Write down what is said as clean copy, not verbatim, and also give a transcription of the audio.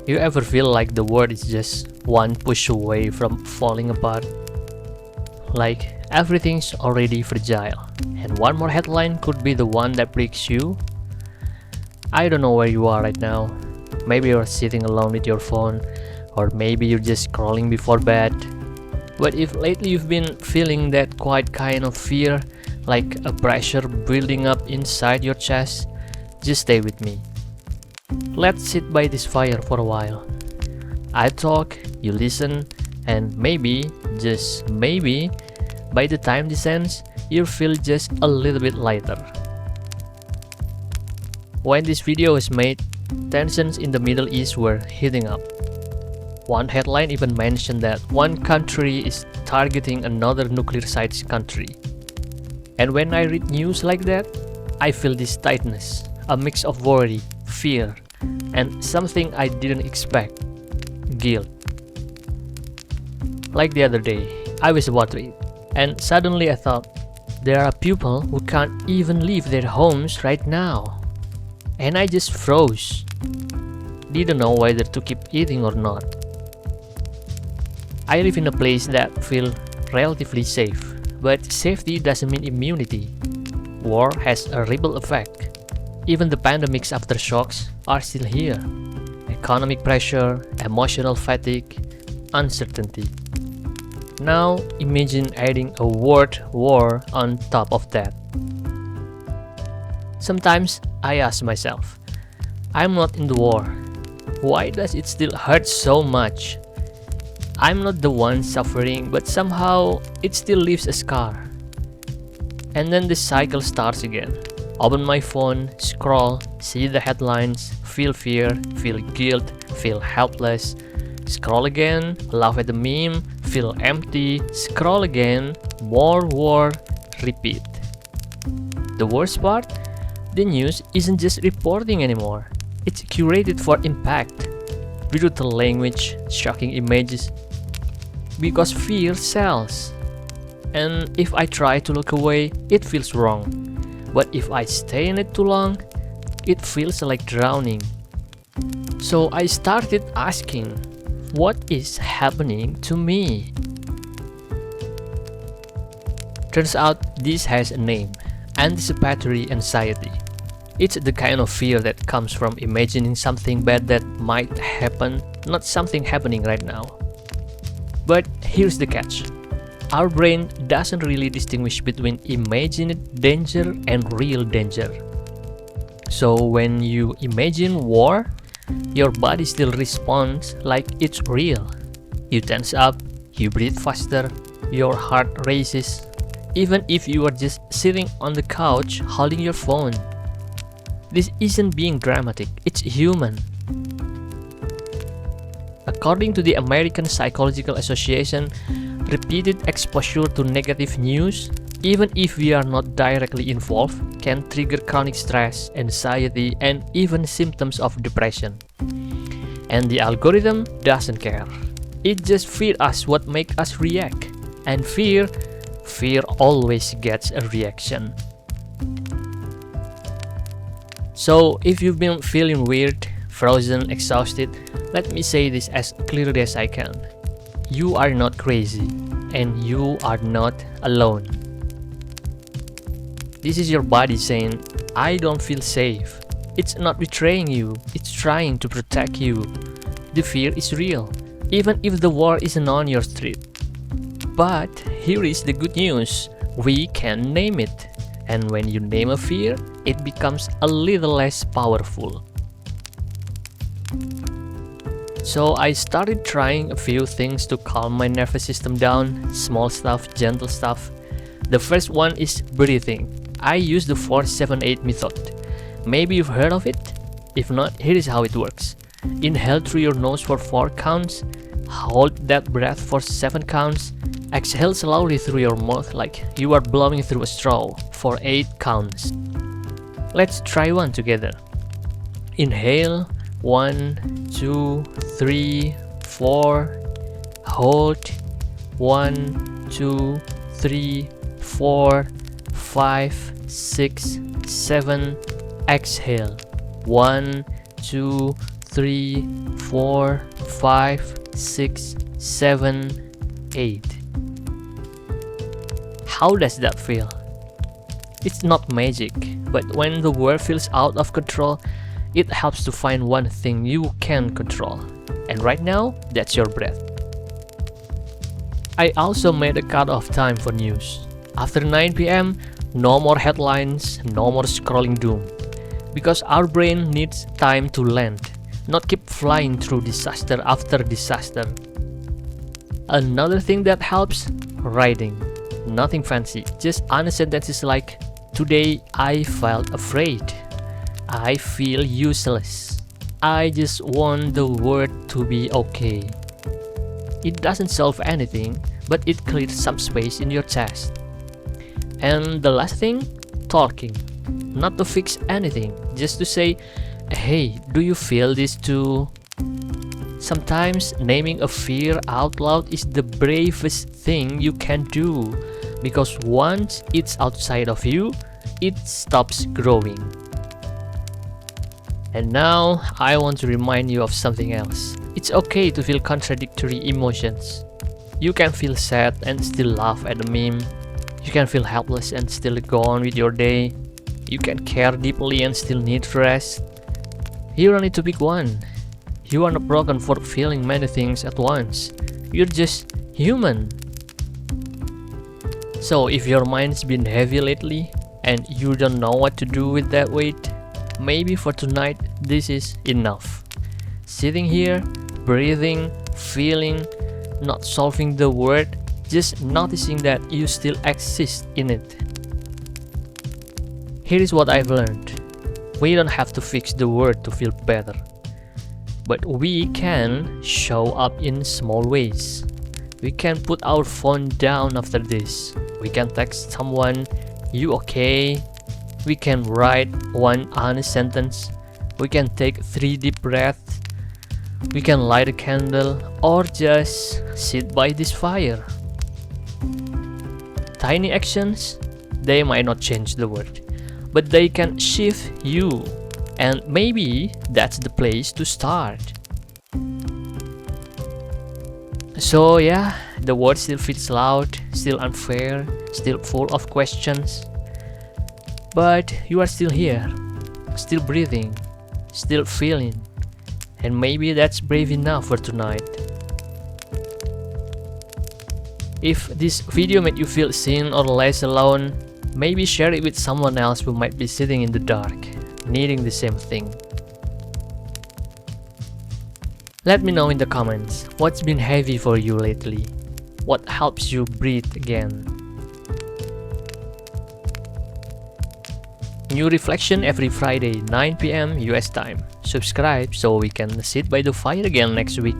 You ever feel like the world is just one push away from falling apart? Like everything's already fragile, and one more headline could be the one that breaks you? I don't know where you are right now. Maybe you're sitting alone with your phone, or maybe you're just scrolling before bed. But if lately you've been feeling that quiet kind of fear, like a pressure building up inside your chest, just stay with me. Let's sit by this fire for a while. I talk, you listen, and maybe, just maybe, by the time this ends, you'll feel just a little bit lighter. When this video was made, tensions in the Middle East were heating up. One headline even mentioned that one country is targeting another nuclear-sized country. And when I read news like that, I feel this tightness, a mix of worry, fear, and something I didn't expect, guilt. Like the other day, I was about to eat, and suddenly I thought, there are people who can't even leave their homes right now. And I just froze. Didn't know whether to keep eating or not. I live in a place that feels relatively safe, but safety doesn't mean immunity. War has a ripple effect. Even the pandemic's aftershocks are still here. Economic pressure, emotional fatigue, uncertainty. Now imagine adding a word war on top of that. Sometimes I ask myself, I'm not in the war. Why does it still hurt so much? I'm not the one suffering, but somehow it still leaves a scar. And then the cycle starts again. Open my phone, scroll, see the headlines, feel fear, feel guilt, feel helpless. Scroll again, laugh at the meme, feel empty, scroll again, more war, repeat. The worst part? The news isn't just reporting anymore. It's curated for impact. Brutal language, shocking images. Because fear sells. And if I try to look away, it feels wrong. But if I stay in it too long, it feels like drowning. So I started asking, what is happening to me? Turns out this has a name, anticipatory anxiety. It's the kind of fear that comes from imagining something bad that might happen, not something happening right now. But here's the catch. Our brain doesn't really distinguish between imagined danger and real danger. So when you imagine war, your body still responds like it's real. You tense up, you breathe faster, your heart races, even if you are just sitting on the couch holding your phone. This isn't being dramatic, it's human. According to the American Psychological Association, repeated exposure to negative news, even if we are not directly involved, can trigger chronic stress, anxiety, and even symptoms of depression. And the algorithm doesn't care. It just feeds us what makes us react. And fear always gets a reaction. So if you've been feeling weird, frozen, exhausted, let me say this as clearly as I can. You are not crazy, and you are not alone. This is your body saying, I don't feel safe. It's not betraying you, it's trying to protect you. The fear is real, even if the war isn't on your street. But here is the good news, we can name it. And when you name a fear, it becomes a little less powerful. So I started trying a few things to calm my nervous system down, small stuff, gentle stuff. The first one is breathing. I use the 4-7-8 method. Maybe you've heard of it? If not, here is how it works. Inhale through your nose for 4 counts, hold that breath for 7 counts, exhale slowly through your mouth like you are blowing through a straw for 8 counts. Let's try one together. Inhale, 1, 2, 3, 4. Hold, 1, 2, 3, 4, 5, 6, 7. Exhale, 1, 2, 3, 4, 5, 6, 7, 8. How does that feel? It's not magic, but when the world feels out of control, it helps to find one thing you can control. And right now, that's your breath. I also made a cut-off time for news. After 9 p.m., no more headlines, no more scrolling doom. Because our brain needs time to land, not keep flying through disaster after disaster. Another thing that helps, writing. Nothing fancy, just honest sentences like, today I felt afraid. I feel useless. I just want the world to be okay. It doesn't solve anything, but it clears some space in your chest. And the last thing, talking. Not to fix anything, just to say, hey, do you feel this too? Sometimes naming a fear out loud is the bravest thing you can do, because once it's outside of you, it stops growing. And now, I want to remind you of something else. It's okay to feel contradictory emotions. You can feel sad and still laugh at a meme. You can feel helpless and still go on with your day. You can care deeply and still need rest. You don't need to pick one. You are not broken for feeling many things at once. You're just human. So if your mind's been heavy lately and you don't know what to do with that weight, maybe for tonight this is enough. Sitting here, breathing, feeling, not solving the word, just noticing that you still exist in it. Here is what I've learned. We don't have to fix the world to feel better, but we can show up in small ways. We can put our phone down after this. We can text someone, "You okay?" We can write one honest sentence. We can take 3 deep breaths. We can light a candle or just sit by this fire. Tiny actions, they might not change the world, but they can shift you, and maybe that's the place to start. So yeah, the world still feels loud, still unfair, still full of questions, but you are still here, still breathing, still feeling, and maybe that's brave enough for tonight. If this video made you feel seen or less alone, maybe share it with someone else who might be sitting in the dark, needing the same thing. Let me know in the comments what's been heavy for you lately. What helps you breathe again? New reflection every Friday, 9 p.m. US time. Subscribe so we can sit by the fire again next week.